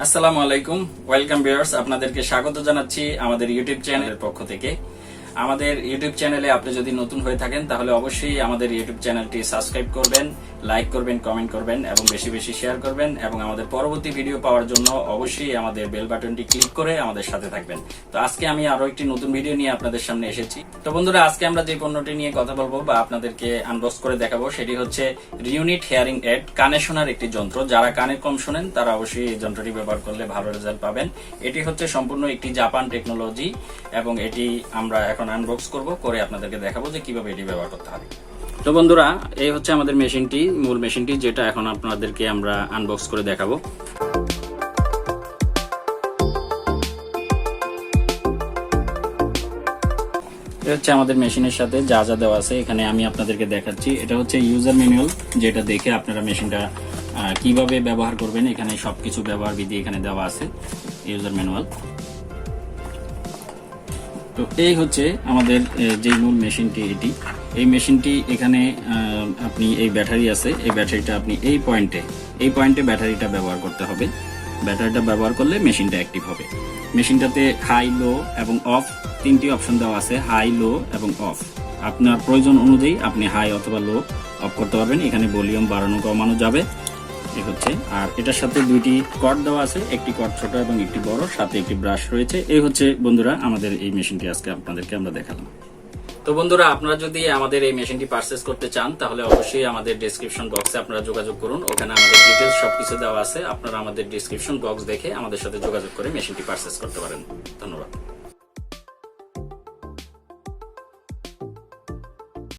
আসসালামু আলাইকুম, welcome viewers. আপনাদেরকে স্বাগত জানাচ্ছি আমাদের ইউটিউব চ্যানেলের পক্ষ থেকে। আমাদের ইউটিউব চ্যানেলে আপনি যদি নতুন হয়ে থাকেন তাহলে অবশ্যই আমাদের ইউটিউব চ্যানেলটি সাবস্ক্রাইব করবেন, লাইক করবেন, কমেন্ট করবেন এবং বেশি বেশি শেয়ার করবেন এবং আমাদের পরবর্তী ভিডিও পাওয়ার জন্য অবশ্যই আমাদের বেল বাটনটি ক্লিক করে আমাদের সাথে থাকবেন। তো আজকে আমি আরো একটি নতুন ভিডিও নিয়ে আপনাদের সামনে এসেছি। তো বন্ধুরা, আজকে আমরা যে পণ্যটি নিয়ে কথা বলবো বা আপনাদেরকে আনবক্স করে দেখাবো সেটি হচ্ছে রিউনিট হিয়ারিং এড, কানে শোনার একটি যন্ত্র। যারা কানে কম শোনেন তারা অবশ্যই এই যন্ত্রটি ব্যবহার করলে ভালো রেজাল্ট পাবেন। এটি হচ্ছে সম্পূর্ণ একটি জাপান টেকনোলজি এবং এটি আমরা এখন আনবক্স করব, করে আপনাদেরকে দেখাবো যে কিভাবে এটি ব্যবহার করতে হবে। তো বন্ধুরা, এই হচ্ছে আমাদের মেশিনটি, মূল মেশিনটি, যেটা এখন আপনাদেরকে আমরা আনবক্স করে দেখাবো। এটা হচ্ছে আমাদের মেশিনের সাথে যা যা দেওয়া আছে, এখানে আমি আপনাদেরকে দেখাচ্ছি। এটা হচ্ছে ইউজার ম্যানুয়াল, যেটা দেখে আপনারা মেশিনটা কিভাবে ব্যবহার করবেন এখানে সবকিছু ব্যবহার বিধি এখানে দেওয়া আছে, ইউজার ম্যানুয়াল। তো এই হচ্ছে আমাদের যে মূল মেশিনটি, এই মেশিনটি এখানে আপনি এই ব্যাটারি আছে, এই ব্যাটারিটা আপনি এই পয়েন্টে ব্যাটারিটা ব্যবহার করতে হবে। ব্যাটারিটা ব্যবহার করলে মেশিনটা অ্যাক্টিভ হবে। মেশিনটাতে হাই, লো এবং অফ তিনটি অপশন দেওয়া আছে, হাই, লো এবং অফ। আপনার প্রয়োজন অনুযায়ী আপনি হাই অথবা লো অফ করতে পারবেন। এখানে ভলিউম বাড়ানো কমানো যাবে। এই হচ্ছে, আর এটার সাথে দুইটি কর্ড দেওয়া আছে, একটি কর্ড ছোট এবং একটি বড়, সাথে একটি ব্রাশ রয়েছে। এই হচ্ছে বন্ধুরা আমাদের এই মেশিনটি আজকে আপনাদেরকে আমরা দেখালাম। তো বন্ধুরা, আপনারা যদি আমাদের এই মেশিনটি পারচেজ করতে চান তাহলে অবশ্যই আমাদের ডেসক্রিপশন বক্সে আপনারা যোগাযোগ করুন। ওখানে আমাদের ডিটেলস সবকিছু দেওয়া আছে। আপনারা আমাদের ডেসক্রিপশন বক্স দেখে আমাদের সাথে যোগাযোগ করে মেশিনটি পারচেজ করতে পারেন। ধন্যবাদ।